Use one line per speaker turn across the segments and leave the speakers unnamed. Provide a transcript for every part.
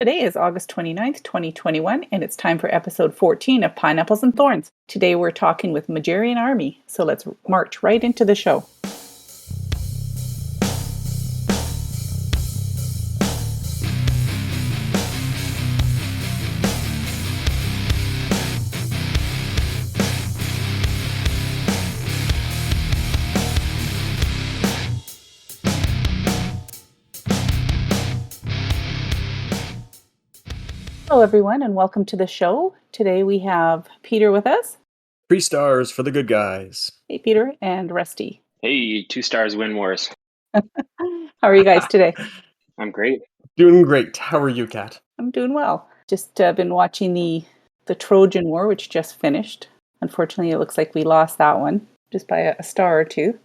Today is August 29th, 2021, and it's time for episode 14 of Pineapples and Thorns. Today we're talking with Mudgerian Army, so let's march right into the show. Hello, everyone, and welcome to the show. Today we have Peter with us.
3 stars for the good guys.
Hey, Peter, and Rusty.
Hey, 2 stars win wars.
How are you guys today?
I'm great.
Doing great. How are you, Kat?
I'm doing well. Just been watching the Trojan War, which just finished. Unfortunately, it looks like we lost that one just by a star or two.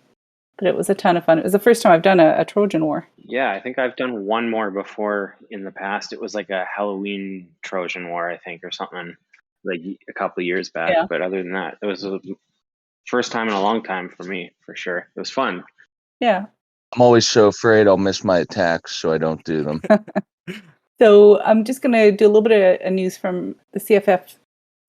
But it was a ton of fun. It was the first time I've done a Trojan War.
Yeah, I think I've done one more before in the past. It was like a Halloween Trojan War, I think, or something like a couple of years back.
Yeah.
But other than that, it was the first time in a long time for me, for sure. It was fun.
Yeah.
I'm always so afraid I'll miss my attacks, so I don't do them.
So I'm just going to do a little bit of news from the CFF.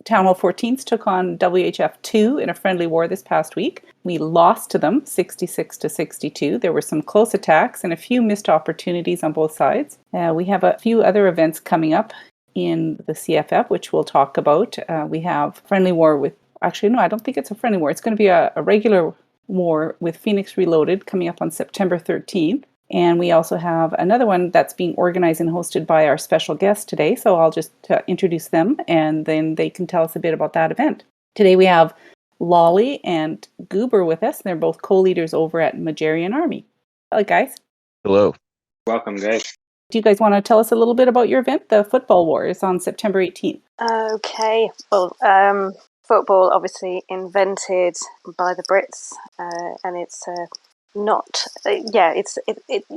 Town Hall 14s took on WHF 2 in a friendly war this past week. We lost to them 66-62. There were some close attacks and a few missed opportunities on both sides. We have a few other events coming up in the CFF, which we'll talk about. We have friendly war with, actually, no, I don't think it's a friendly war. It's going to be a regular war with Phoenix Reloaded coming up on September 13th. And we also have another one that's being organized and hosted by our special guest today. So I'll just introduce them and then they can tell us a bit about that event. Today we have Lolly and Goober with us. And they're both co-leaders over at Mudgerian Army. Hello, guys.
Hello.
Welcome, guys.
Do you guys want to tell us a little bit about your event? The Football War is on September 18th.
Okay. Well, football obviously invented by the Brits, and it's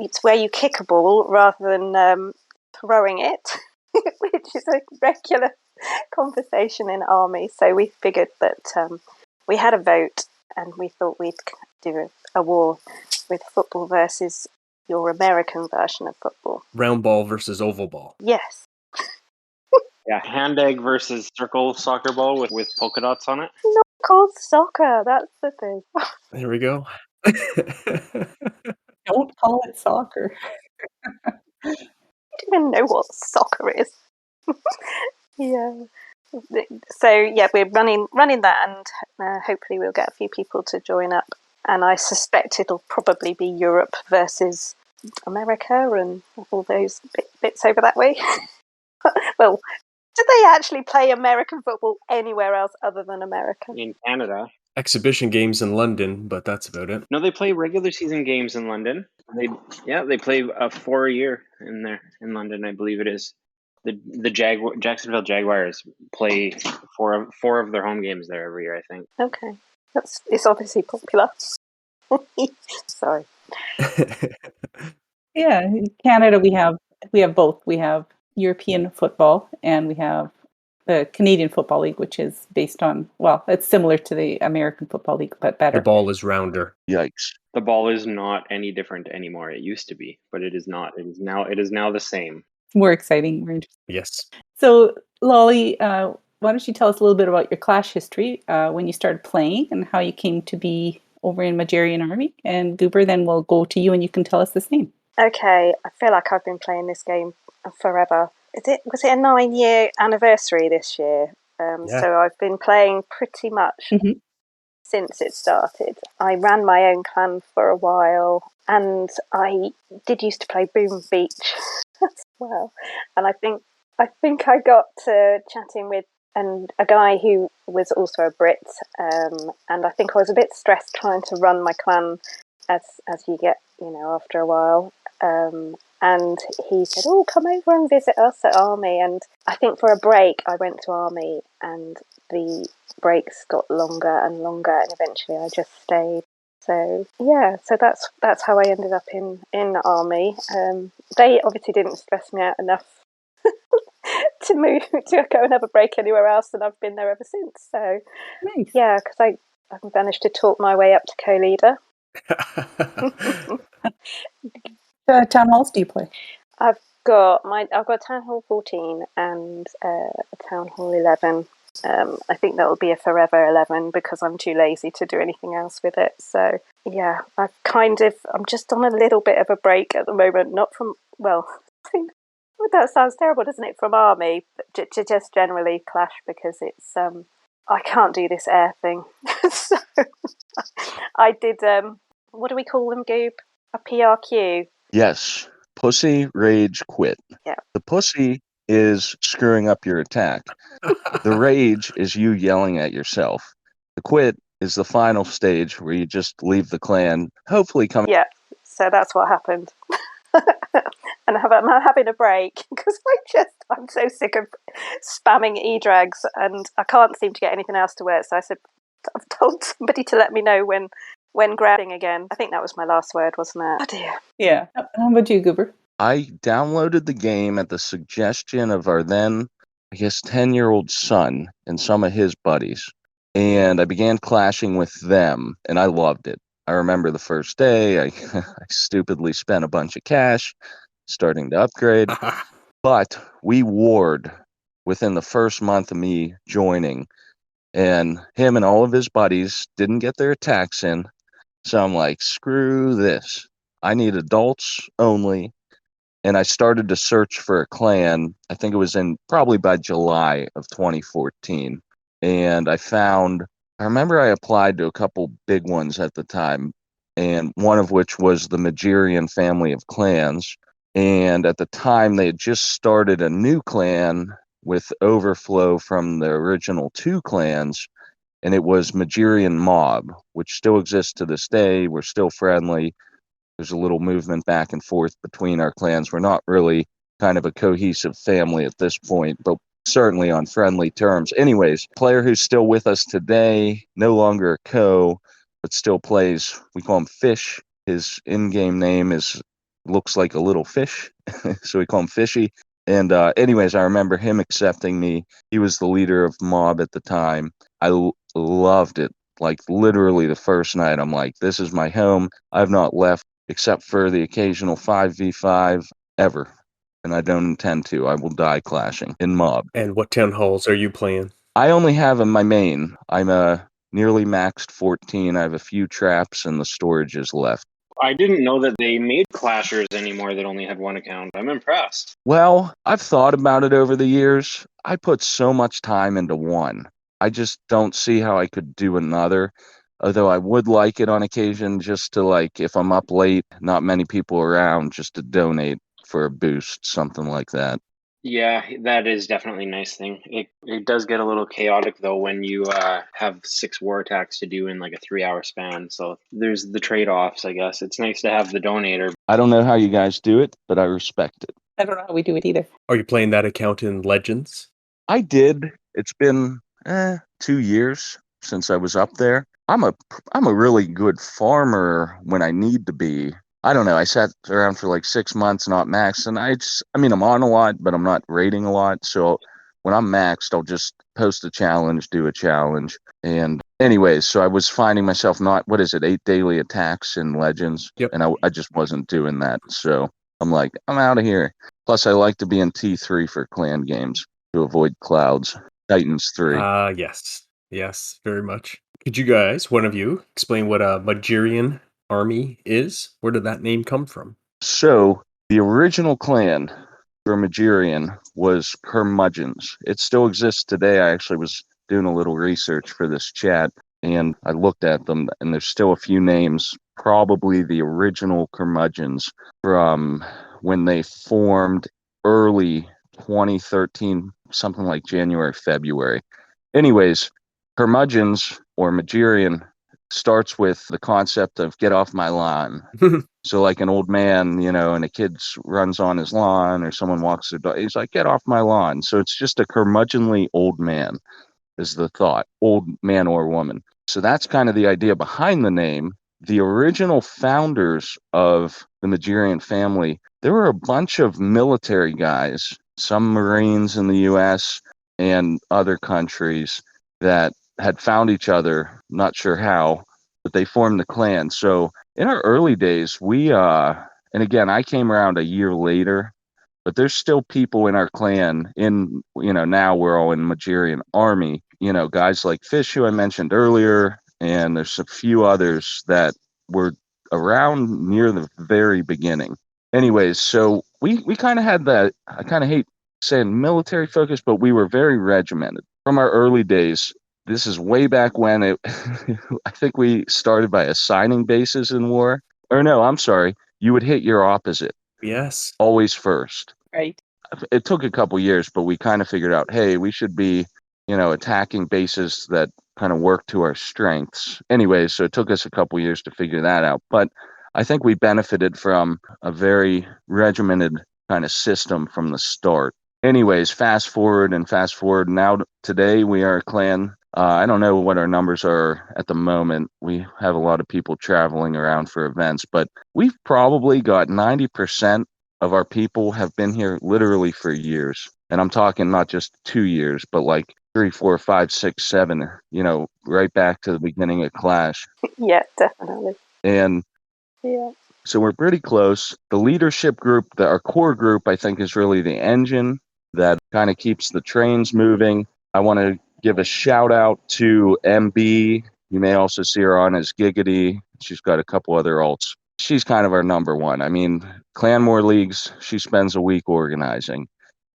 it's where you kick a ball rather than throwing it, which is a regular conversation in army. So we figured that we had a vote, and we thought we'd do a war with football versus your American version of football.
Round ball versus oval ball.
Yes.
Yeah, hand egg versus circle soccer ball with polka dots on it.
Not called soccer. That's the thing.
There we go.
Don't call it soccer.
I don't even know what soccer is. Yeah. So yeah, we're running that, and hopefully we'll get a few people to join up. And I suspect it'll probably be Europe versus America and all those bits over that way. Well, do they actually play American football anywhere else other than America?
In Canada.
Exhibition games in London, but that's about it.
No, they play regular season games in London. They play 4 a year in London, I believe it is. The Jacksonville Jaguars play four of their home games there every year, I think.
Okay, it's obviously popular. Sorry.
Yeah, in Canada we have both. We have European football and we have the Canadian Football League, which is based on, well, it's similar to the American Football League, but better.
The ball is rounder.
Yikes.
The ball is not any different anymore. It used to be, but it is not. It is now the same.
More exciting. More interesting.
Yes.
So, Lolly, why don't you tell us a little bit about your clash history, when you started playing and how you came to be over in Mudgerian Army? And Goober, then we'll go to you and you can tell us the same.
Okay, I feel like I've been playing this game forever. Was it a 9-year anniversary this year?
Yeah.
So I've been playing pretty much since it started. I ran my own clan for a while, and I did used to play Boom Beach as well. And I think I got to chatting with a guy who was also a Brit, and I think I was a bit stressed trying to run my clan as you get, after a while. And he said, "Oh, come over and visit us at Army." And I think for a break, I went to Army, and the breaks got longer and longer, and eventually I just stayed. So yeah, so that's how I ended up in Army. They obviously didn't stress me out enough to move to go and have a break anywhere else, and I've been there ever since. So
Nice.
yeah, because I managed to talk my way up to co-leader.
Town halls do you play?
I've I've got Town Hall 14 and Town Hall 11. I think that will be a forever 11 because I'm too lazy to do anything else with it. So yeah, I'm just on a little bit of a break at the moment. Not from that sounds terrible, doesn't it? From Army, but to just generally Clash because it's I can't do this air thing. So I did what do we call them, Goob? A PRQ.
Yes. Pussy, rage, quit.
Yeah.
The pussy is screwing up your attack. The rage is you yelling at yourself. The quit is the final stage where you just leave the clan, hopefully coming.
Yeah, so that's what happened. And I'm having a break because I'm so sick of spamming E-drags and I can't seem to get anything else to wear. So I said, I've told somebody to let me know when grabbing again. I think that was my last word, wasn't it? Oh dear.
Yeah. How about you, Goober?
I downloaded the game at the suggestion of our then, I guess, 10-year-old son and some of his buddies. And I began clashing with them, and I loved it. I remember the first day, I stupidly spent a bunch of cash, starting to upgrade. But we warred within the first month of me joining. And him and all of his buddies didn't get their attacks in. So I'm like, screw this. I need adults only. And I started to search for a clan. I think it was in probably by July of 2014. And I remember I applied to a couple big ones at the time, and one of which was the Mudgerian family of clans. And at the time, they had just started a new clan with overflow from the original two clans, and it was Mudgerian Mob, which still exists to this day. We're still friendly. There's a little movement back and forth between our clans. We're not really kind of a cohesive family at this point, but certainly on friendly terms. Anyways, player who's still with us today, no longer a co, but still plays. We call him Fish. His in-game name looks like a little fish, so we call him Fishy. And anyways, I remember him accepting me. He was the leader of Mob at the time. I loved it. Like literally the first night, I'm like, this is my home. I've not left except for the occasional 5v5 ever. And I don't intend to. I will die clashing in Mob.
And what town halls are you playing?
I only have in my main. I'm a nearly maxed 14. I have a few traps and the storage is left.
I didn't know that they made clashers anymore that only had one account. I'm impressed.
Well, I've thought about it over the years. I put so much time into one. I just don't see how I could do another. Although I would like it on occasion just to, like, if I'm up late, not many people around, just to donate for a boost, something like that.
Yeah, that is definitely a nice thing. It does get a little chaotic, though, when you have 6 war attacks to do in like a 3-hour span. So there's the trade-offs, I guess. It's nice to have the donator.
I don't know how you guys do it, but I respect it.
I don't know how we do it either.
Are you playing that account in Legends?
I did. It's been 2 years since I was up there. I'm a really good farmer when I need to be. I don't know. I sat around for like 6 months, not maxed, and I'm on a lot, but I'm not raiding a lot. So when I'm maxed, I'll just post a challenge, do a challenge. And anyways, so I was finding myself 8 daily attacks in Legends,
Yep.
and I just wasn't doing that. So I'm like, I'm out of here. Plus, I like to be in T3 for clan games to avoid clouds. Titans 3.
Yes. Yes, very much. Could you guys, one of you, explain what a Mudgerian Army is? Where did that name come from?
So the original clan for Mudgerian was Curmudgeons. It still exists today. I actually was doing a little research for this chat, and I looked at them, and there's still a few names, probably the original Curmudgeons from when they formed early 2013, something like January, February. Anyways, Curmudgeons or Mudgerian starts with the concept of get off my lawn. So like an old man, and a kid runs on his lawn or someone walks their dog, he's like, get off my lawn. So it's just a curmudgeonly old man is the thought, old man or woman. So that's kind of the idea behind the name. The original founders of the Mudgerian family, there were a bunch of military guys, some Marines in the US and other countries that had found each other, not sure how, but they formed the clan. So in our early days, we and again, I came around a year later, but there's still people in our clan now we're all in Mudgerian Army, guys like Fish, who I mentioned earlier, and there's a few others that were around near the very beginning. Anyways, so we kind of had that, I kind of hate saying military focus, but we were very regimented from our early days. This is way back when I think we started by assigning bases in war. Or no, I'm sorry. You would hit your opposite
Yes.
always first.
Right.
It took a couple years, but we kind of figured out, hey, we should be, attacking bases that kind of work to our strengths. Anyway, so it took us a couple years to figure that out. But I think we benefited from a very regimented kind of system from the start. Anyways, fast forward. Now today we are a clan. I don't know what our numbers are at the moment. We have a lot of people traveling around for events, but we've probably got 90% of our people have been here literally for years. And I'm talking not just 2 years, but like 3, 4, 5, 6, 7, right back to the beginning of Clash.
Yeah, definitely.
And
yeah,
so we're pretty close. The leadership group, our core group, I think is really the engine that kind of keeps the trains moving. I want to give a shout out to MB. You may also see her on as Giggity. She's got a couple other alts. She's kind of our number one. I mean, Clanmore Leagues, she spends a week organizing.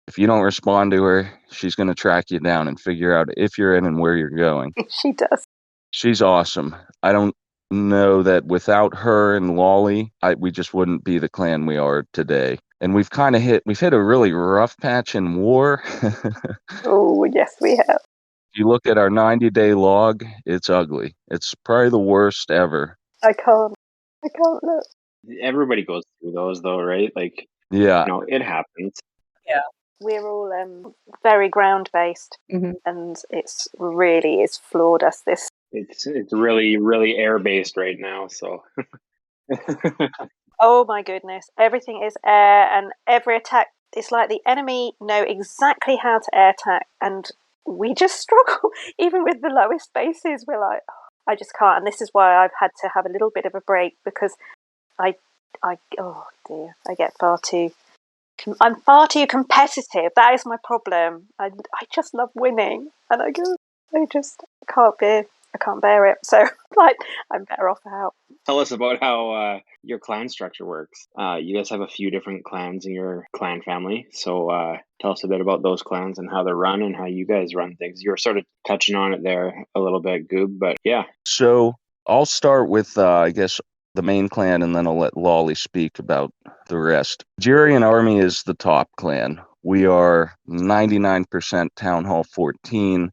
If you don't respond to her, she's going to track you down and figure out if you're in and where you're going.
She does.
She's awesome. I don't know that without her and Lolly, we just wouldn't be the clan we are today. And we've hit a really rough patch in war.
Oh, yes, we have.
If you look at our 90-day log, it's ugly. It's probably the worst ever.
I can't look.
Everybody goes through those, though, right? Like,
Yeah.
it happens.
Yeah.
We're all very ground-based, and it's floored us this.
It's really, really air-based right now, so...
Oh my goodness, everything is air, and every attack, it's like the enemy know exactly how to air attack, and we just struggle. Even with the lowest bases, we're like, oh, I just can't. And this is why I've had to have a little bit of a break, because oh dear, I'm far too competitive. That is my problem. I just love winning, and I can't bear it. So like, I'm better off out.
Tell us about how your clan structure works. You guys have a few different clans in your clan family. So tell us a bit about those clans and how they're run and how you guys run things. You were sort of touching on it there a little bit, Goob, but yeah.
So I'll start with, I guess, the main clan, and then I'll let Lolly speak about the rest. Mudgerian Army is the top clan. We are 99% Town Hall 14.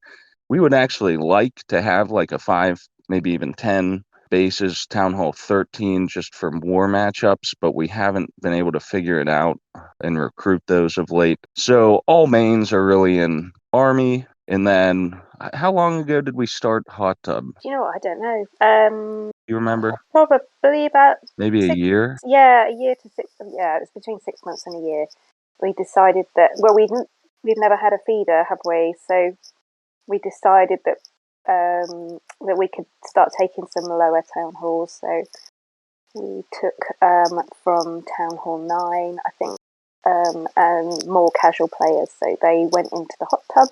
We would actually like to have like a 5, maybe even 10 bases, Town Hall 13, just for war matchups, but we haven't been able to figure it out and recruit those of late. So all mains are really in Army. And then, how long ago did we start Hot Tub?
You know what? I don't know.
You remember?
Probably about
maybe a year.
Yeah, a year to 6. Yeah, it was between 6 months and a year. We decided that we've never had a feeder, have we? So we decided that that we could start taking some lower town halls. So we took from Town Hall 9, I think, and more casual players. So they went into the Hot Tub.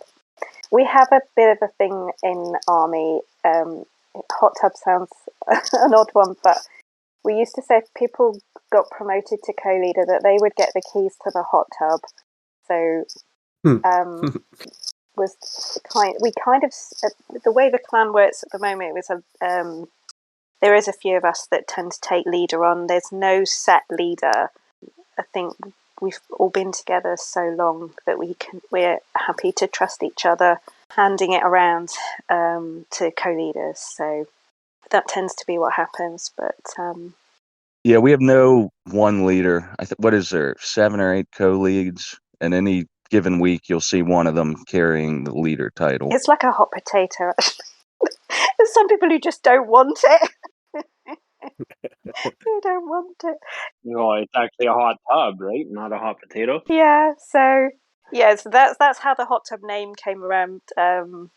We have a bit of a thing in Army. Hot Tub sounds an odd one, but we used to say if people got promoted to co-leader that they would get the keys to the Hot Tub. So we kind of, the way the clan works at the moment was there is a few of us that tend to take leader on. There's no set leader. I think we've all been together so long that we're happy to trust each other, handing it around to co-leaders. So that tends to be what happens. But
yeah, we have no one leader. What is there, 7 or 8 co-leads, and any given week you'll see one of them carrying the leader title.
It's like a hot potato, actually. There's some people who just don't want it. They don't want it.
No, it's actually a hot tub, right? Not a hot potato.
Yeah, so that's how the Hot Tub name came around. And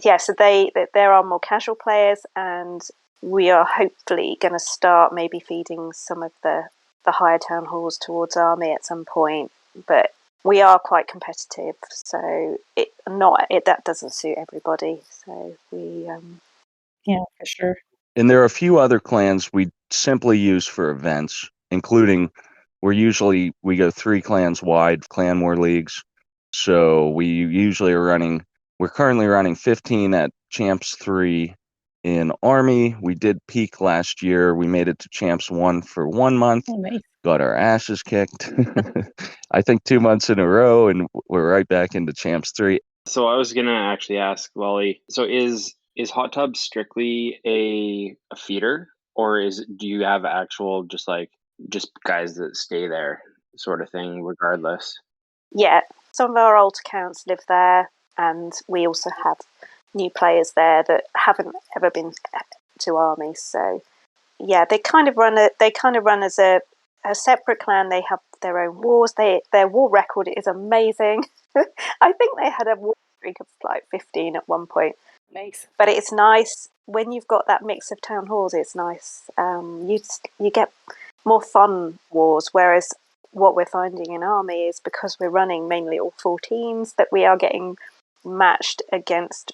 yeah, so there are more casual players, and we are hopefully going to start maybe feeding some of the higher town halls towards Army at some point. but we are quite competitive, so that doesn't suit everybody. So we
Yeah, for sure.
And there are a few other clans we simply use for events, including we go 3 clans wide, clan war leagues. So we're currently running 15 at Champs 3 in Army. We did peak last year. We made it to Champs 1 for 1 month.
Oh, nice.
Got our asses kicked. I think 2 months in a row, and we're right back into Champs 3.
So I was gonna actually ask Wally. So is Hot Tub strictly a feeder, or do you have actual just guys that stay there sort of thing regardless?
Yeah, some of our old accounts live there, and we also have new players there that haven't ever been to Army. So yeah, they kind of run as a separate clan. They have their own wars. Their war record is amazing. I think they had a war streak of like 15 at one point.
Nice.
But it's nice when you've got that mix of town halls. It's nice. You get more fun wars, whereas what we're finding in Army is because we're running mainly all 14s that we are getting matched against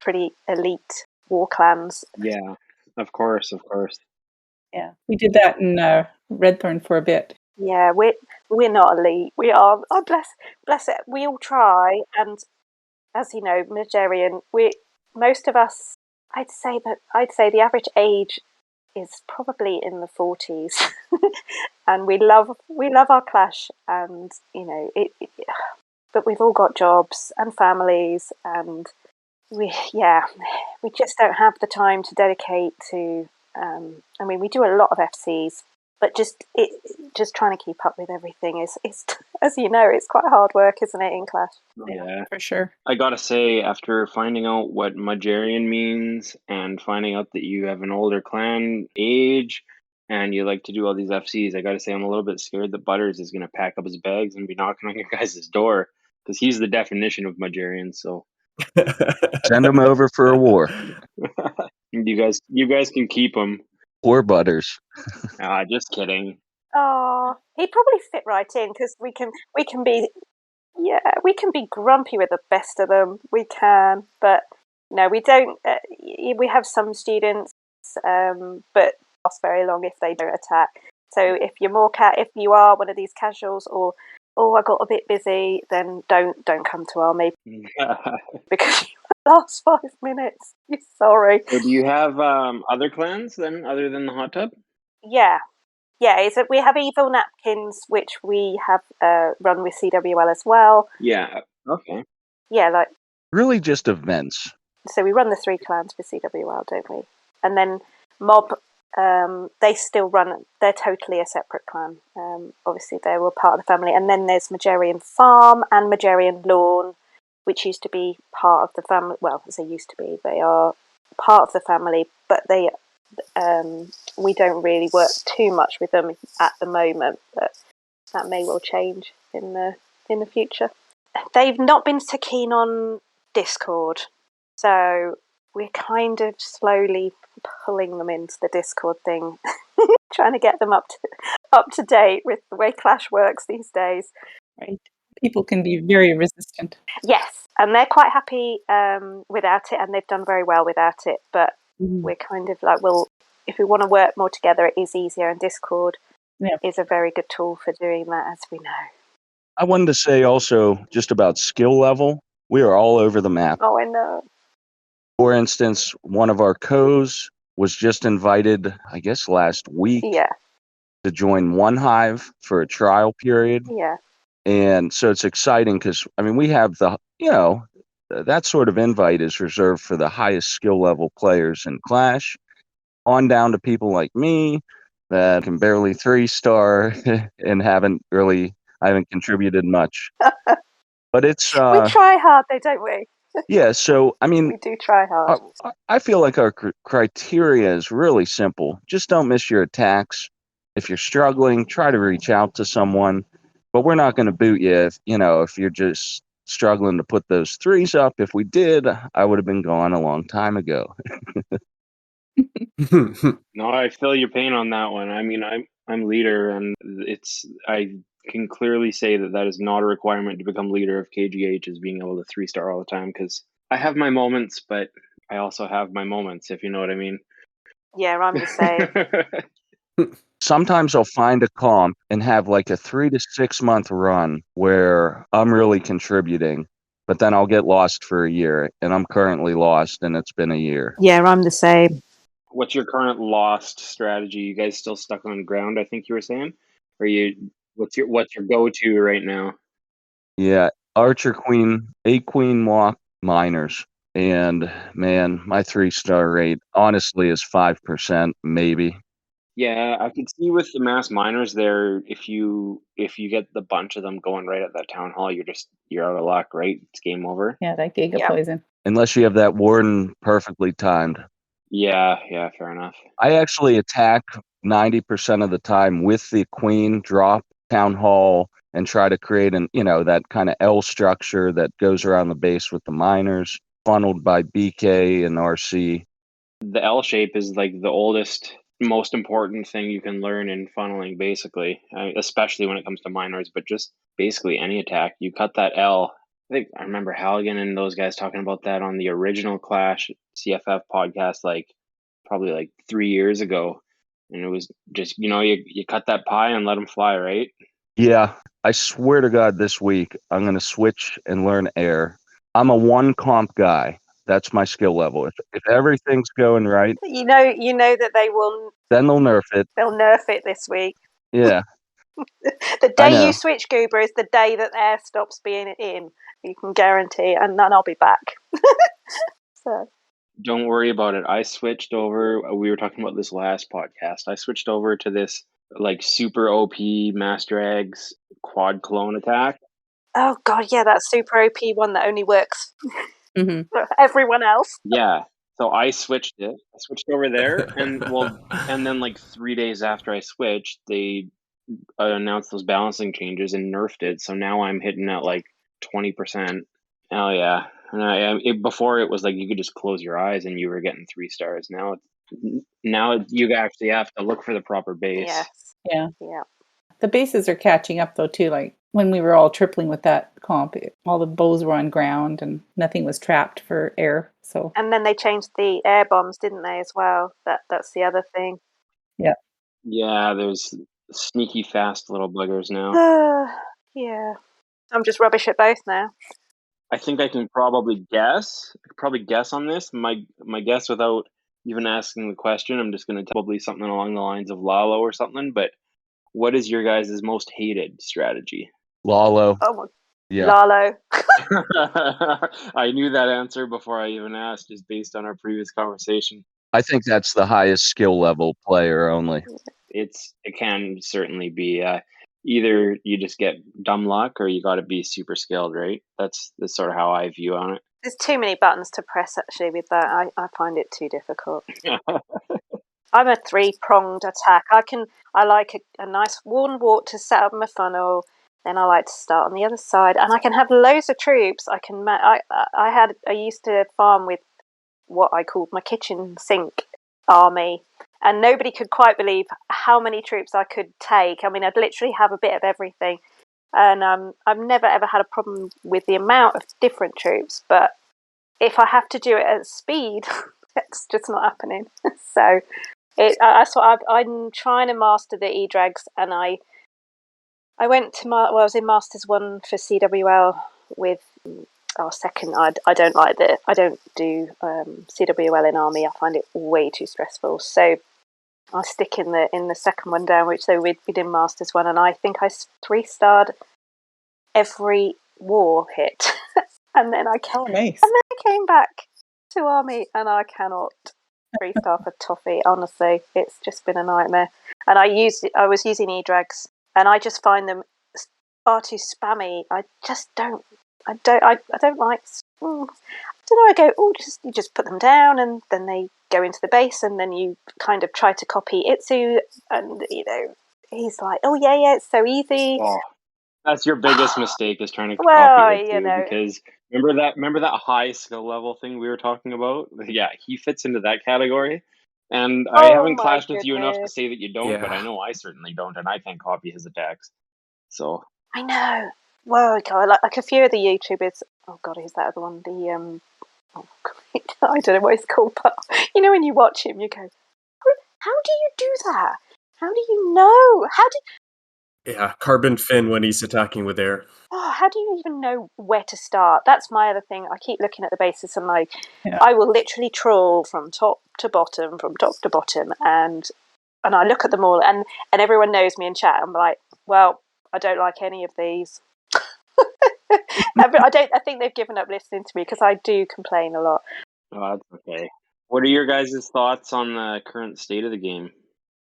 pretty elite war clans.
Yeah, of course.
Yeah, we did that in Redthorn for a bit.
Yeah, we're not elite. We are. Oh, bless it. We all try, and as you know, Mudgerian, most of us. I'd say the average age is probably in the 40s, and we love our clash, and you know but we've all got jobs and families, and we just don't have the time to dedicate to. I mean, we do a lot of FCs, but just trying to keep up with everything is as you know, it's quite hard work, isn't it, in Clash?
Yeah,
for sure.
I gotta say, after finding out what Mudgerian means and finding out that you have an older clan age and you like to do all these FCs, I gotta say I'm a little bit scared that Butters is gonna pack up his bags and be knocking on your guys' door because he's the definition of Mudgerian. So
Send them over for a war.
you guys can keep him.
Poor Butters.
Just kidding.
Oh, he'd probably fit right in because we can be grumpy with the best of them. We can, but no, we don't. We have some students, but last very long if they don't attack. So if you are one of these casuals, or I got a bit busy, then don't come to Army because you last 5 minutes. Sorry.
So do you have other clans other than the Hot Tub?
Yeah. We have Evil Napkins, which we have run with CWL as well.
Yeah. Okay.
Yeah,
really just events.
So we run the 3 clans for CWL, don't we? And then Mob, they still run. They're totally a separate clan. Obviously, they were part of the family. And then there's Mudgerian Farm and Mudgerian Lawn, which used to be part of the family. Well, as they used to be, they are part of the family, but we don't really work too much with them at the moment. But that may well change in the future. They've not been so keen on Discord, so we're kind of slowly pulling them into the Discord thing, trying to get them up to date with the way Clash works these days.
Right. People can be very resistant.
Yes, and they're quite happy without it, and they've done very well without it. But we're kind of like, well, if we want to work more together, it is easier, and Discord is a very good tool for doing that, as we know.
I wanted to say also just about skill level. We are all over the map.
Oh, I know.
For instance, one of our co's was just invited, I guess last week, to join One Hive for a trial period.
Yeah.
And so it's exciting because, I mean, we have that sort of invite is reserved for the highest skill level players in Clash, on down to people like me that can barely 3-star and haven't contributed much. But it's...
we try hard though, don't we?
Yeah, so, I mean...
We do try hard.
I feel like our criteria is really simple. Just don't miss your attacks. If you're struggling, try to reach out to someone. But we're not going to boot you if you're just struggling to put those 3s up. If we did, I would have been gone a long time ago.
No, I feel your pain on that one. I mean, I'm leader, and I can clearly say that is not a requirement to become leader of KGH, is being able to 3-star all the time, because I have my moments, but I also have my moments, if you know what I mean.
Yeah, I'm the same.
Sometimes I'll find a comp and have like a 3 to 6 month run where I'm really contributing, but then I'll get lost for a year, and I'm currently lost, and it's been a year.
Yeah, I'm the same.
What's your current lost strategy? You guys still stuck on ground, I think you were saying? Or what's your go-to right now?
Yeah, Archer Queen, 8 Queen walk miners. And man, my 3-star rate honestly is 5%, maybe.
Yeah, I could see with the mass miners there, if you get the bunch of them going right at that town hall, you're out of luck, right? It's game over.
Yeah, that Giga
Yeah.
Poison.
Unless you have that warden perfectly timed.
Yeah, fair enough.
I actually attack 90% of the time with the queen, drop town hall, and try to create that kind of L structure that goes around the base with the miners, funneled by BK and RC.
The L shape is like the oldest, most important thing you can learn in funneling, basically, especially when it comes to miners, but just basically any attack. You cut that L. I think I remember Halligan and those guys talking about that on the original Clash CFF podcast, probably 3 years ago. And it was just, you cut that pie and let them fly, right?
Yeah, I swear to God, this week I'm going to switch and learn air. I'm a 1 comp guy. That's my skill level. If everything's going right,
You know that they will.
then they'll nerf it.
They'll nerf it this week.
Yeah.
The
I
day
know.
you switch Goober is the day that air stops being in. You can guarantee, and then I'll be back. So
Don't worry about it. I switched over. We were talking about this last podcast. I switched over to this super OP Master Eggs quad clone attack.
oh god, yeah, that super OP one that only works
Mm-hmm.
for everyone else.
Yeah. So I switched it. I switched over there, and then 3 days after I switched, they announced those balancing changes and nerfed it. So now I'm hitting at 20%. Oh yeah. And before it was you could just close your eyes and you were getting 3 stars. Now you actually have to look for the proper base.
Yes.
Yeah.
Yeah.
The bases are catching up though too. Like when we were all tripling with that comp, all the bows were on ground and nothing was trapped for air. So
And then they changed the air bombs, didn't they, as well? That's the other thing.
yeah.
Yeah, there's sneaky fast little buggers now.
Yeah. I'm just rubbish at both now.
I think I can probably guess. I could probably guess on this. My guess, without even asking the question, I'm just going to probably something along the lines of Lalo or something. But what is your guys' most hated strategy?
Lalo.
Oh my.
Yeah.
Lalo.
I knew that answer before I even asked, just based on our previous conversation.
I think that's the highest skill level player only.
It can certainly be either you just get dumb luck or you got to be super skilled, right? That's sort of how I view on it.
There's too many buttons to press actually with that. I find it too difficult. I'm a 3-pronged attack. I like a nice worn walk to set up my funnel. Then I like to start on the other side, and I can have loads of troops. I used to farm with what I called my kitchen sink army, and nobody could quite believe how many troops I could take. I mean, I'd literally have a bit of everything, and I've never ever had a problem with the amount of different troops. But if I have to do it at speed, it's just not happening. So I'm trying to master the E-Drags, and I went to I was in Masters 1 for CWL with our second. I don't like I don't do CWL in Army. I find it way too stressful. So I stick in the second one down, which we did Masters 1, and I think I 3-starred every war hit, and then I came back to Army, and I cannot 3-star for toffee. Honestly, it's just been a nightmare. And I was using E-Drags, and I just find them far too spammy. I just don't. I don't like. I don't know. I go. You just put them down, and then they go into the base, and then you kind of try to copy Itsu, and he's like, "Oh yeah, it's so easy."
Oh, that's your biggest mistake, is trying to
Well,
copy Itsu, because remember that high skill level thing we were talking about? Yeah, he fits into that category. And I haven't clashed with you enough to say that you don't, but I know I certainly don't, and I can't copy his attacks. So
I know. Well, God, like a few of the YouTubers. Oh God, who's that other one? Oh, I don't know what it's called, but you know when you watch him, you go, "How do you do that? How do you know?
Yeah, Carbon Fin when he's attacking with air.
How do you even know where to start?" That's my other thing. I keep looking at the bases and
Yeah.
I will literally trawl from top to bottom, and I look at them all, and everyone knows me in chat. I'm like, well, I don't like any of these. I think they've given up listening to me because I do complain a lot.
oh, that's okay. What are your guys' thoughts on the current state of the game?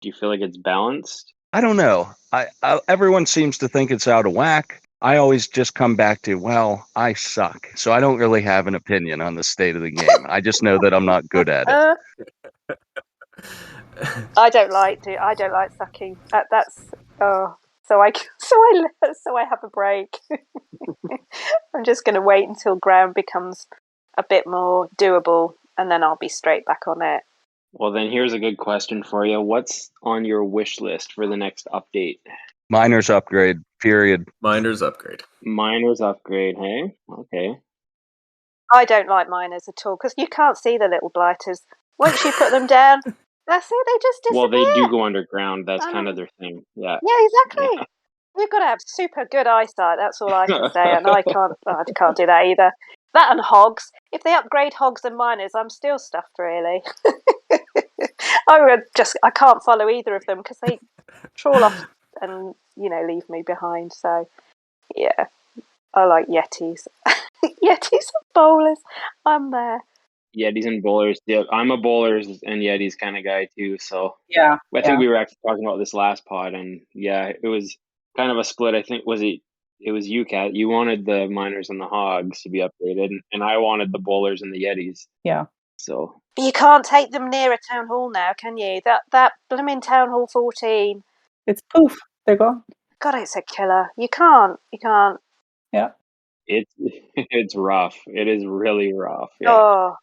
Do you feel like it's balanced?
I don't know. Everyone seems to think it's out of whack. I always just come back to, well, I suck. So I don't really have an opinion on the state of the game. I just know that I'm not good at it.
I don't like sucking. That's so I so I have a break. I'm just going to wait until ground becomes a bit more doable, and then I'll be straight back on it.
Well, then here's a good question for you. What's on your wish list for the next update?
Miners upgrade, period.
Miners upgrade.
Miners upgrade, hey? Okay.
I don't like miners at all because you can't see the little blighters. Once you put them down, that's it. They just disappear.
Well, they do go underground. That's kind of their thing. Yeah.
Yeah, exactly. You've got to have super good eyesight. That's all I can say, and I can't do that either. That and hogs. If they upgrade hogs and miners, I'm still stuffed. Really, I can't follow either of them because they trawl off and leave me behind. So yeah, I like yetis. Yetis and bowlers. I'm there.
Yetis and bowlers. Yeah, I'm a bowlers and Yetis kind of guy too. So
Yeah.
I think we were actually talking about this last pod, and yeah, it was kind of a split. I think it was you, Kat. You wanted the miners and the hogs to be upgraded, and I wanted the bowlers and the Yetis.
Yeah.
So
But you can't take them near a town hall now, can you? That blooming town hall 14.
It's poof. They're gone.
God, it's a killer. You can't.
Yeah.
it's rough. It is really rough. Yeah.
Oh,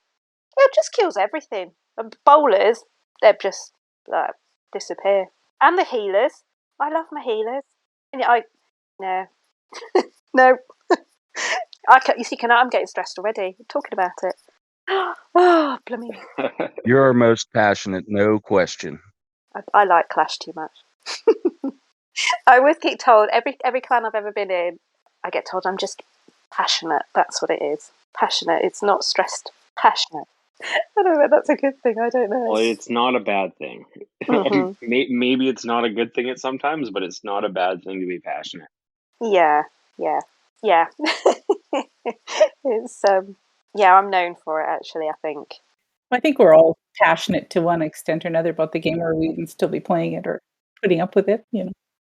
it just kills everything. And bowlers, they're just disappear. And the healers. I love my healers. And no. No. You see, I'm getting stressed already talking about it. Oh, blooming.
You're our most passionate, no question.
I like Clash too much. I always get told, every clan I've ever been in, I get told I'm just passionate. That's what it is. Passionate. It's not stressed. Passionate. I don't know if that's a good thing. I don't know.
Well, it's not a bad thing.
Mm-hmm.
Maybe it's not a good thing at sometimes, but it's not a bad thing to be passionate.
Yeah. It's I'm known for it actually, I think.
I think we're all passionate to one extent or another about the game, or we can still be playing it or putting up with it,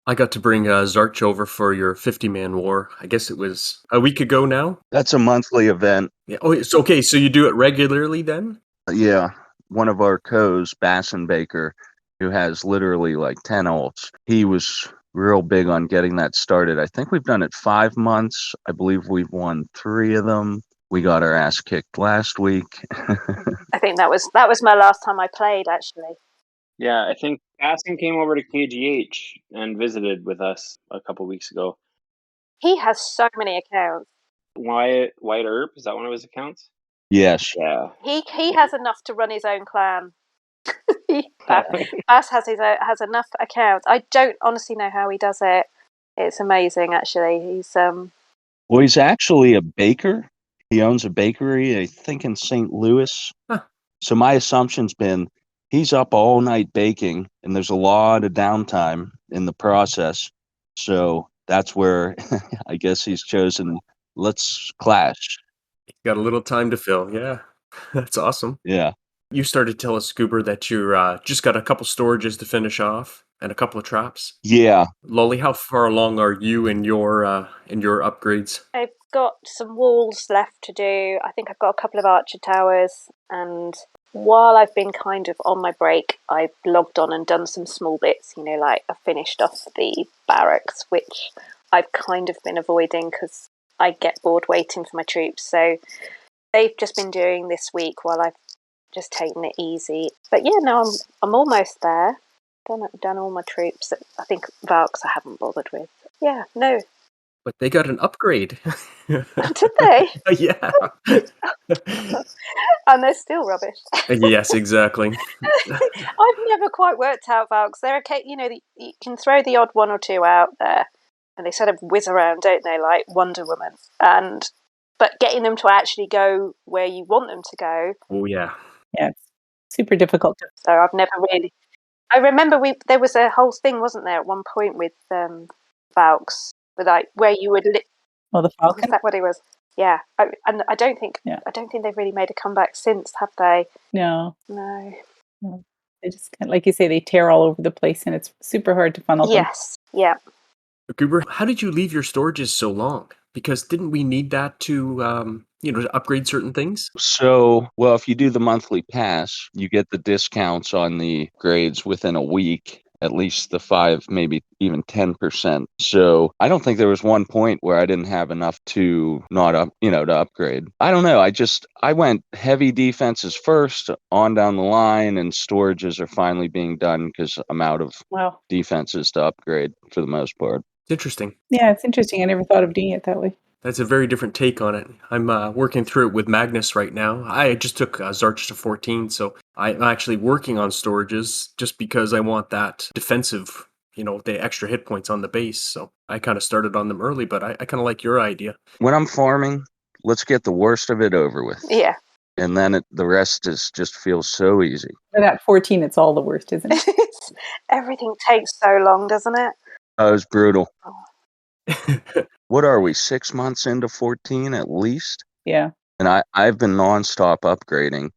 I got to bring Zarch over for your 50-man war. I guess it was a week ago now.
That's a monthly event.
Yeah. Oh, it's okay. So you do it regularly then?
Yeah. One of our co's, Bassenbaker, who has literally like 10 ults, he was real big on getting that started. I think we've done it 5 months. I believe we've won 3 of them. We got our ass kicked last week.
I think that was my last time I played actually.
Yeah, I think Askin came over to KGH and visited with us a couple weeks ago.
He has so many accounts.
White Earp, is that one of his accounts?
Yes.
Yeah.
He has enough to run his own clan. Bass has enough accounts. I don't honestly know how he does it. It's amazing, actually.
He's actually a baker. He owns a bakery, I think, in St. Louis.
Huh.
So my assumption's been he's up all night baking, and there's a lot of downtime in the process. So that's where I guess he's chosen, let's clash.
Got a little time to fill. Yeah. That's awesome.
Yeah.
You started to tell us, Scoober, that you just got a couple storages to finish off and a couple of traps.
Yeah.
Lolly, how far along are you in your upgrades?
I've got some walls left to do. I think I've got a couple of archer towers, and while I've been kind of on my break, I've logged on and done some small bits, like I finished off the barracks, which I've kind of been avoiding because I get bored waiting for my troops. So they've just been doing this week while I've just taken it easy. But yeah, no, I'm almost there. done all my troops. I think Valks I haven't bothered with. Yeah, no.
But they got an upgrade.
Did they?
Yeah.
And they're still rubbish.
Yes, exactly.
I've never quite worked out Valks. They're okay, you can throw the odd one or two out there, and they sort of whiz around, don't they, like Wonder Woman? But getting them to actually go where you want them to go.
Oh, yeah.
Yeah, it's super difficult.
So I've never really. I remember there was a whole thing, wasn't there, at one point with Valks, where you would.
Well, the
Was
Falcon?
that what it was? Yeah, and I don't think they've really made a comeback since, have they?
No.
No.
They just, like you say, they tear all over the place, and it's super hard to funnel them.
Yes. Yeah.
Goober, how did you leave your storages so long? Because didn't we need that to, to upgrade certain things?
So, well, if you do the monthly pass, you get the discounts on the grades within a week, at least the 5, maybe even 10%. So I don't think there was one point where I didn't have enough to not to upgrade. I don't know. I went heavy defenses first on down the line, and storages are finally being done because I'm out of defenses to upgrade for the most part.
It's interesting.
Yeah, it's interesting. I never thought of doing it that way.
That's a very different take on it. I'm working through it with Magnus right now. I just took Zarch to 14, so I'm actually working on storages just because I want that defensive, the extra hit points on the base. So I kind of started on them early, but I kind of like your idea.
When I'm farming, let's get the worst of it over with.
Yeah.
And then the rest just feels so easy.
But at 14, it's all the worst, isn't it?
Everything takes so long, doesn't it?
Oh, it was brutal. What are we, 6 months into 14 at least?
Yeah.
And I've been nonstop upgrading.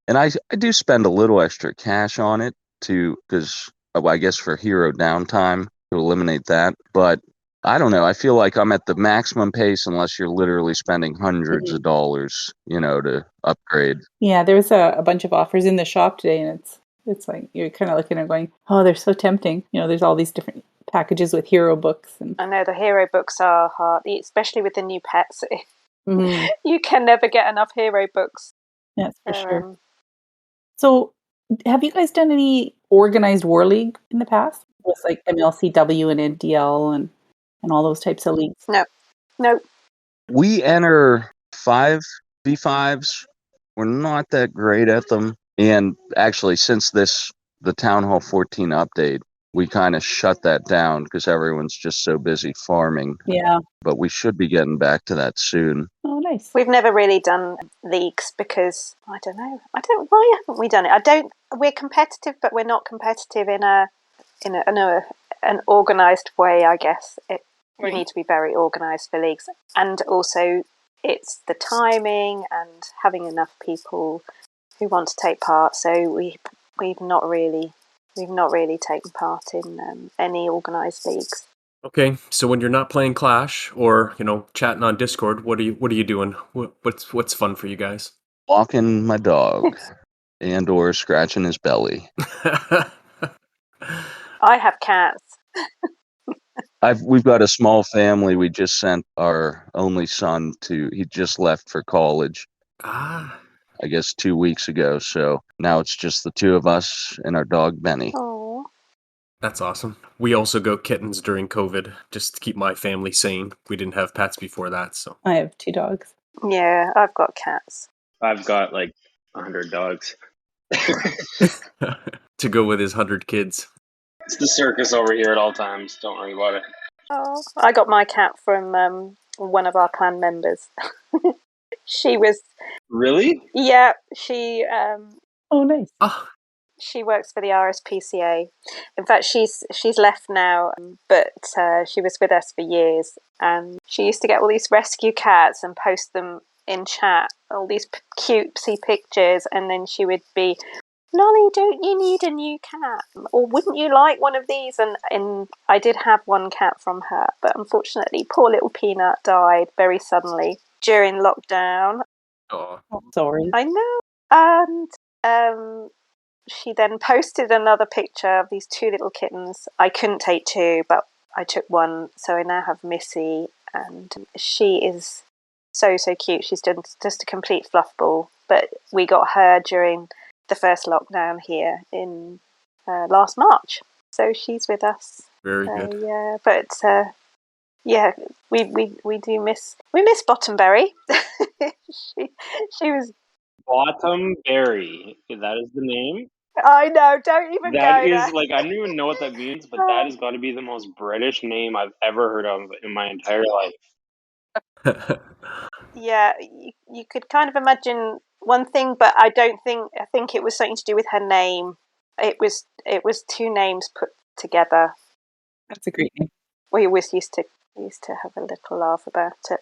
And I do spend a little extra cash on it because I guess for hero downtime to eliminate that. But I don't know. I feel like I'm at the maximum pace unless you're literally spending hundreds of dollars, to upgrade.
Yeah, there was a bunch of offers in the shop today, and it's like you're kind of looking and going, oh, they're so tempting. There's all these different packages with hero books. And
I know the hero books are hard, especially with the new pets.
Mm-hmm.
You can never get enough hero books.
That's for sure. So, have you guys done any organized war league in the past? With like MLCW and NDL and all those types of leagues?
No.
We enter 5v5s. We're not that great at them. And actually, since the Town Hall 14 update, we kind of shut that down because everyone's just so busy farming.
Yeah.
But we should be getting back to that soon.
Oh, nice.
We've never really done leagues because I don't know. Why haven't we done it? We're competitive, but we're not competitive in an organised way, I guess. We need to be very organised for leagues. And also it's the timing and having enough people who want to take part. So we've not really taken part in any organised leagues.
Okay, so when you're not playing Clash or chatting on Discord, what are you doing? What's fun for you guys?
Walking my dog, or scratching his belly.
I have cats.
We've got a small family. We just sent our only son he just left for college. I guess 2 weeks ago. So now it's just the two of us and our dog Benny.
Oh,
that's awesome. We also go kittens during COVID just to keep my family sane. We didn't have pets before that, so
I have 2 dogs.
Yeah, I've got cats.
I've got like 100 dogs.
To go with his 100 kids.
It's the circus over here at all times. Don't worry about it.
Oh, I got my cat from one of our clan members. She was
really.
Yeah, she.
Oh, nice.
She works for the RSPCA. In fact, she's left now, but she was with us for years, and she used to get all these rescue cats and post them in chat, all these cutesy pictures, and then she would be, Lolly, don't you need a new cat? Or wouldn't you like one of these? And I did have one cat from her, but unfortunately, poor little Peanut died very suddenly during lockdown.
Oh,
sorry.
I know. And she then posted another picture of these 2 little kittens. I couldn't take 2, but I took 1. So I now have Missy, and she is so cute. She's just a complete fluff ball. But we got her during the first lockdown here in last March. so she's with us.
Very good.
Yeah, but yeah, we do miss Bottomberry. she was
Bottomberry. That is the name.
I know, don't even
That
go
is
there.
like, I don't even know what that means, but that has got to be the most British name I've ever heard of in my entire life.
Yeah, you could kind of imagine one thing, but I think it was something to do with her name. It was two names put together.
That's a great name.
We always used to have a little laugh about it.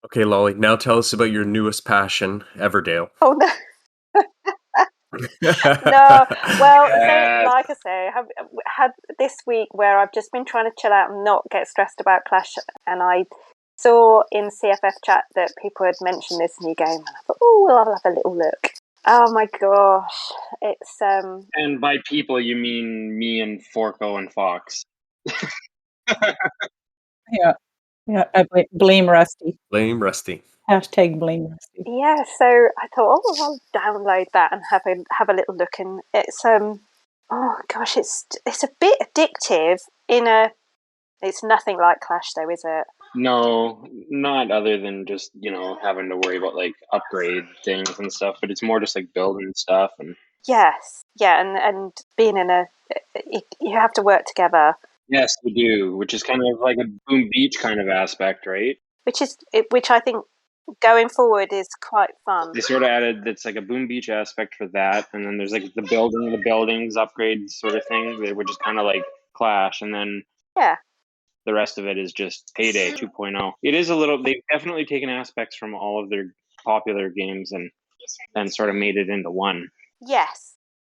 Okay, Lolly, now tell us about your newest passion, Everdale.
Oh no. No, well,
Yes.
like I say, I have had this week where I've just been trying to chill out and not get stressed about Clash, and I saw in CFF chat that people had mentioned this new game, and I thought, oh, well, I'll have a little look. Oh my gosh, it's
And by people, you mean me and Forco and Fox.
Yeah. I blame Rusty.
Blame Rusty.
Hashtag blame Rusty.
yeah. So I thought, oh, I'll download that and have a little look, and it's oh gosh, it's a bit addictive It's nothing like Clash, though, is it?
No, not other than just, having to worry about like upgrade things and stuff, but it's more just like building stuff and
Yes, yeah, and being in you have to work together,
yes, we do, which is kind of like a Boom Beach kind of aspect, right?
which I think going forward is quite fun.
They sort of added that's like a Boom Beach aspect for that, and then there's like the building the buildings upgrade sort of thing, which is kind of like Clash, and then
Yeah,
the rest of it is just Payday 2.0. It is a little. They've definitely taken aspects from all of their popular games and sort of made it into one.
yes.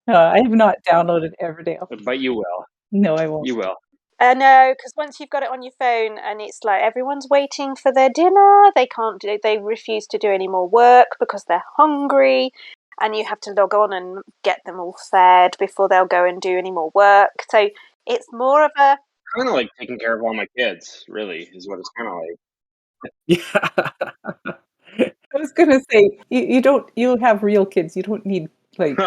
I have not downloaded Everdale.
But you will.
No, I won't.
You will.
No, because once you've got it on your phone and it's like everyone's waiting for their dinner, they refuse to do any more work because they're hungry, and you have to log on and get them all fed before they'll go and do any more work. So it's more of a
Kind of like taking care of all my kids, really, is what it's kind of like.
Yeah.
I was gonna say you have real kids. You don't need like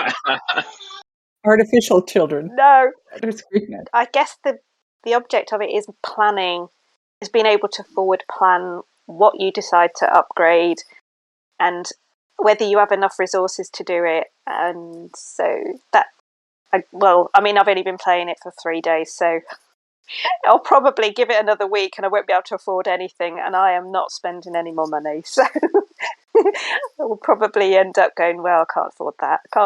artificial children.
no.
That is great.
I guess the object of it is planning, is being able to forward plan what you decide to upgrade and whether you have enough resources to do it. And so I've only been playing it for 3 days, so I'll probably give it another week and I won't be able to afford anything, and I am not spending any more money. So we'll probably end up going, well, I can't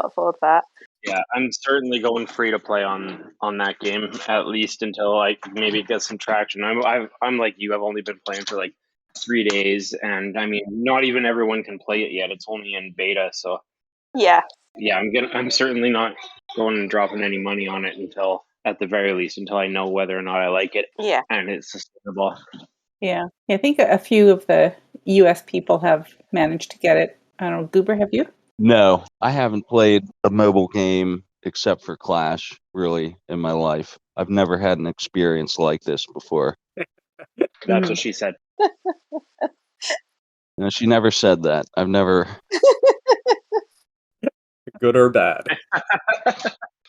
afford that.
Yeah, I'm certainly going free to play on that game, at least until I maybe get some traction. I'm like you. I've only been playing for like 3 days, and I mean, not even everyone can play it yet. It's only in beta, so
Yeah.
yeah, I'm certainly not going and dropping any money on it until, at the very least, until I know whether or not I like it.
Yeah.
And it's sustainable.
Yeah. I think a few of the US people have managed to get it. I don't know, Goober, have you?
No, I haven't played a mobile game except for Clash, really, in my life. I've never had an experience like this before.
That's what she said.
No, she never said that. I've never.
Good or bad.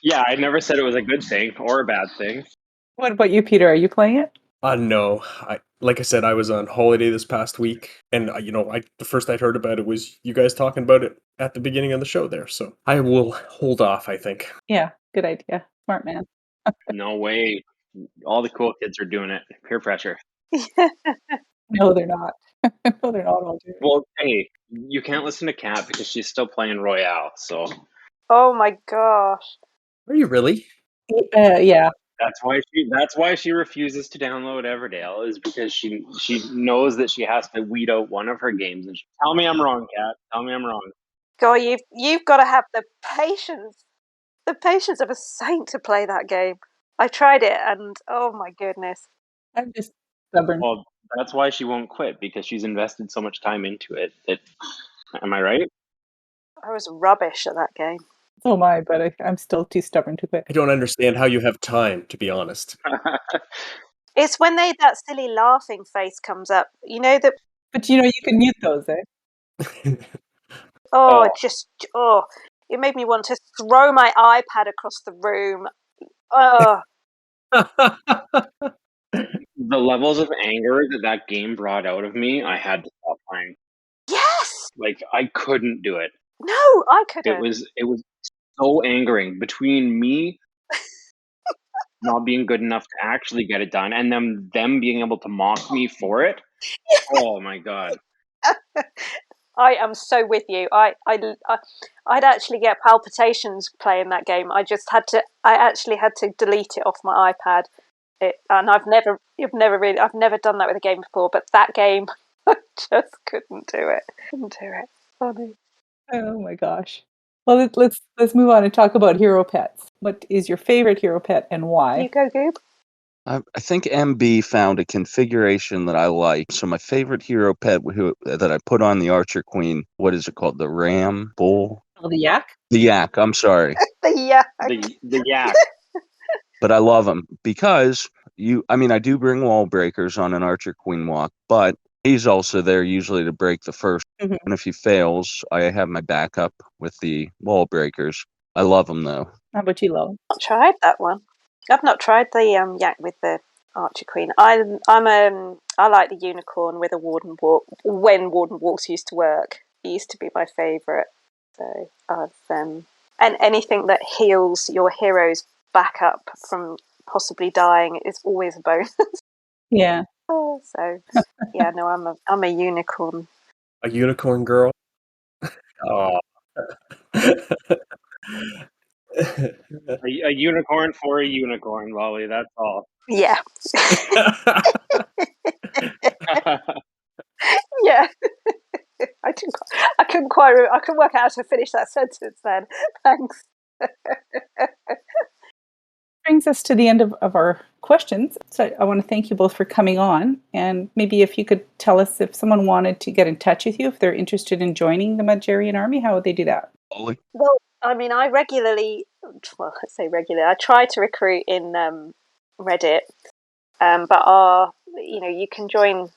Yeah, I never said it was a good thing or a bad thing.
What about you, Peter? Are you playing it?
No. Like I said, I was on holiday this past week, and the first I'd heard about it was you guys talking about it at the beginning of the show there. So I will hold off, I think.
Yeah, good idea. Smart man.
No way. All the cool kids are doing it. Peer pressure.
No, they're not. No, they're not all doing it.
Well, hey, you can't listen to Kat because she's still playing Royale. So
Oh my gosh.
Are you really?
Yeah.
that's why she refuses to download Everdale, is because she knows that she has to weed out one of her games. And tell me I'm wrong, Kat. Tell me I'm wrong.
God, you've got to have the patience of a saint to play that game. I tried it, and oh my goodness.
I'm just stubborn.
Well, that's why she won't quit, because she's invested so much time into it. Am I right?
I was rubbish at that game.
So am I, but I'm still too stubborn to quit.
I don't understand how you have time, to be honest.
It's when that silly laughing face comes up. You know that.
But you can mute those, eh?
It made me want to throw my iPad across the room. Oh,
The levels of anger that game brought out of me, I had to stop playing.
Yes.
Like, I couldn't do it.
No, I
It
couldn't.
was so angering between me not being good enough to actually get it done, and them being able to mock me for it. Oh my god!
I am so with you. I'd actually get palpitations playing that game. I actually had to delete it off my iPad. And I've never done that with a game before. But that game, I just couldn't do it. Couldn't do it. Funny.
Oh my gosh. Well, let's move on and talk about hero pets. What is your favorite hero pet and why?
You go, Goob.
I think MB found a configuration that I like. So my favorite hero pet that I put on the Archer Queen, what is it called? The Ram Bull?
Oh, the yak?
The Yak, I'm sorry.
The
The yak.
But I love him because I do bring wall breakers on an Archer Queen walk, but he's also there usually to break the first.
Mhm.
And if he fails, I have my backup with the wall breakers. I love him though.
How about you, Lo?
Not tried that one. I've not tried the yak with the Archer Queen. I like the unicorn with a warden walk. When warden walks used to work, it used to be my favourite. So I've and anything that heals your heroes back up from possibly dying is always a bonus.
Yeah.
So yeah, no, I'm a unicorn.
A unicorn girl. Oh.
A unicorn for a unicorn, Lolly. That's all.
Yeah, yeah. I couldn't work out how to finish that sentence then. Thanks.
Brings us to the end of our questions. So I want to thank you both for coming on. And maybe if you could tell us if someone wanted to get in touch with you, if they're interested in joining the Mudgerian Army, how would they do that?
Ollie?
Well, I mean, I say regularly, I try to recruit in Reddit, but you can join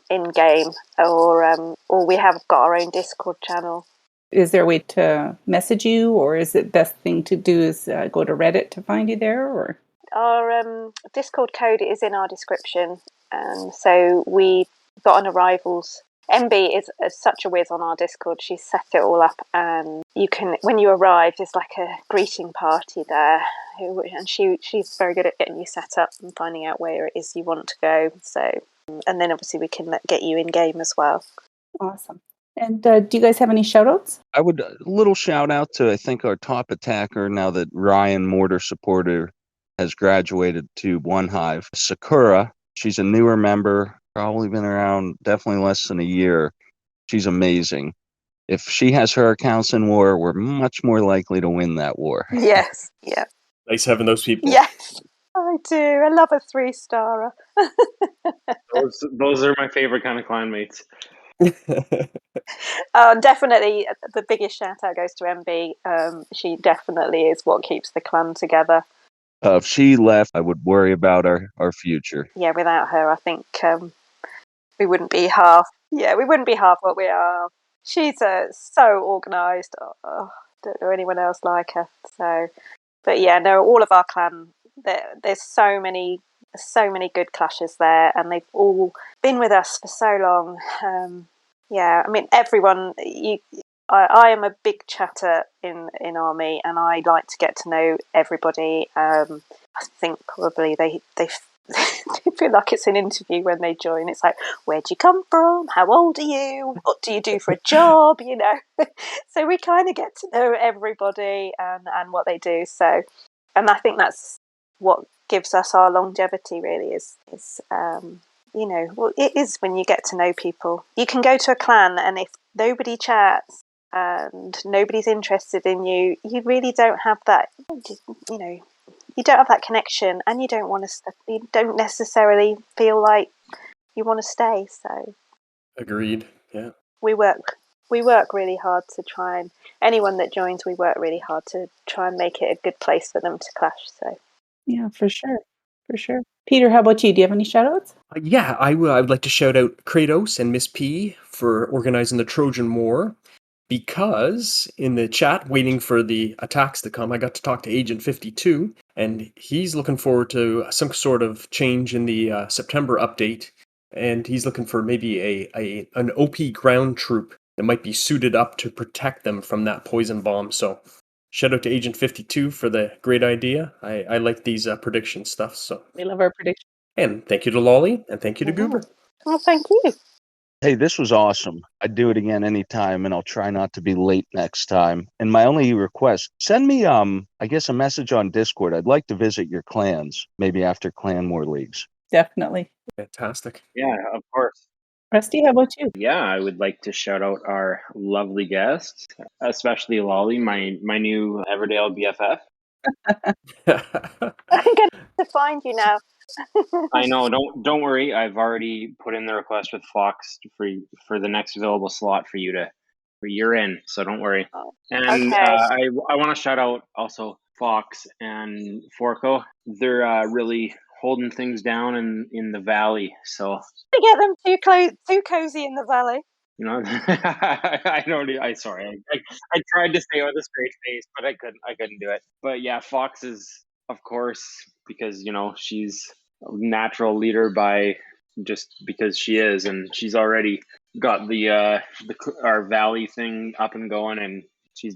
in game, or we have got our own Discord channel.
Is there a way to message you, or is it best thing to do is go to Reddit to find you there? Or
Our Discord code is in our description, and so we got an arrivals. MB is such a whiz on our Discord. She set it all up, and you can, when you arrive, there's like a greeting party there, and she's very good at getting you set up and finding out where it is you want to go. So, and then obviously we can get you in game as well.
awesome. And do you guys have any shout outs?
I would little shout out to I think our top attacker now that Ryan Mortar supporter has graduated to One Hive. Sakura, she's a newer member, probably been around definitely less than a year. She's amazing. If she has her accounts in war, we're much more likely to win that war.
Yes, yeah,
Nice having those people.
yes, I do. I love a 3-starer.
Those are my favorite kind of clan mates.
Definitely, the biggest shout out goes to MB. She definitely is what keeps the clan together.
If she left, I would worry about our future.
Yeah, without her, I think we wouldn't be half. Yeah, we wouldn't be half what we are. She's so organised. Don't know anyone else like her. So, but yeah, no, all of our clan. There's so many good clashes there, and they've all been with us for so long. Yeah, I mean, everyone. I am a big chatter in Army, and I like to get to know everybody. I think probably they they feel like it's an interview when they join. It's like, where'd you come from? How old are you? What do you do for a job? So we kind of get to know everybody and what they do. So, and I think that's what gives us our longevity. Really, is well, it is when you get to know people. You can go to a clan, and if nobody chats and nobody's interested in you, you really don't have that. You don't have that connection, and you don't want to. You don't necessarily feel like you want to stay. So,
Agreed. Yeah.
we work really hard to try and anyone that joins, we work really hard to try and make it a good place for them to clash. So,
yeah, for sure. For sure. Peter, how about you? Do you have any shout outs?
Yeah, I would like to shout out Kratos and Miss P for organizing the Trojan War. because in the chat, waiting for the attacks to come, I got to talk to Agent 52, and he's looking forward to some sort of change in the September update, and he's looking for maybe an OP ground troop that might be suited up to protect them from that poison bomb. So shout out to Agent 52 for the great idea. I like these prediction stuff. So
We love our predictions.
and thank you to Lolly, and thank you to Goober.
Well, thank you.
Hey, this was awesome. I'd do it again anytime, and I'll try not to be late next time. And my only request, send me, I guess, a message on Discord. I'd like to visit your clans, maybe after Clan War Leagues.
Definitely.
Fantastic.
Yeah, of course.
Rusty, how about you?
Yeah, I would like to shout out our lovely guests, especially Lolly, my new Everdale BFF.
I'm going to find you now.
I know. Don't worry. I've already put in the request with Fox for the next available slot for you're in. So don't worry. And
Okay.
I want to shout out also Fox and Forco. They're really holding things down in the valley. So
To get them too cozy in the valley.
you know, I don't. Sorry. I tried to say it with a straight face, but I couldn't do it. But yeah, Fox is, of course, because she's a natural leader by just because she is, and she's already got our valley thing up and going, and she's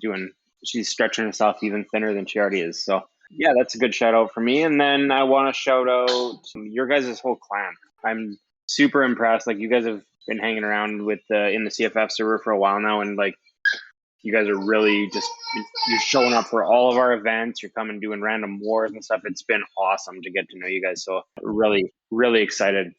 stretching herself even thinner than she already is. So yeah, that's a good shout out for me. And then I want to shout out your guys' whole clan. I'm super impressed. Like, you guys have been hanging around with in the CFF server for a while now, and like, you guys are really you're showing up for all of our events. You're coming doing random wars and stuff. It's been awesome to get to know you guys. So really, really excited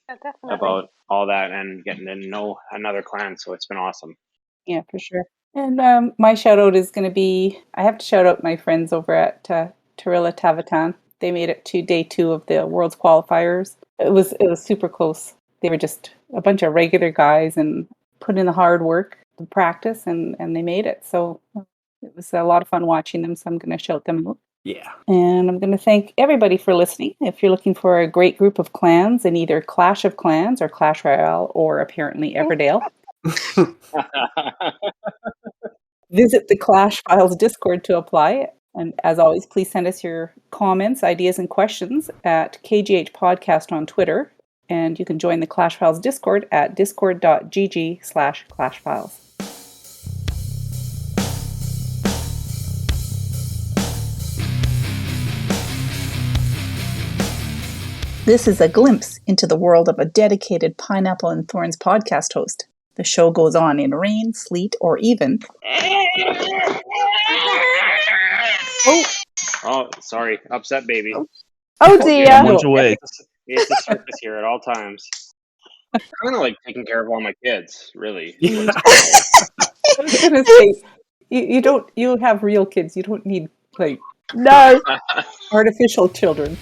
about all that and getting to know another clan. So it's been awesome.
Yeah, for sure. And my shout out is going to be, I have to shout out my friends over at Tarilla Tavatan. They made it to day 2 of the World's qualifiers. It was super close. They were just a bunch of regular guys and put in the hard work to practice, and they made it. So it was a lot of fun watching them. So I'm going to shout them out.
Yeah.
And I'm going to thank everybody for listening. If you're looking for a great group of clans in either Clash of Clans or Clash Royale or apparently Everdale, visit the Clash Files Discord to apply. And as always, please send us your comments, ideas, and questions at KGH Podcast on Twitter. And you can join the Clash Files Discord at discord.gg/clashfiles. This is a glimpse into the world of a dedicated Pineapple and Thorns podcast host. The show goes on in rain, sleet, or even...
Oh, sorry. Upset baby.
Oh dear.
Someone's awake.
It's a circus here at all times. I'm kind of like taking care of all my kids, really.
Yeah.
I was going to say, you have real kids. You don't need, like,
No.
artificial children.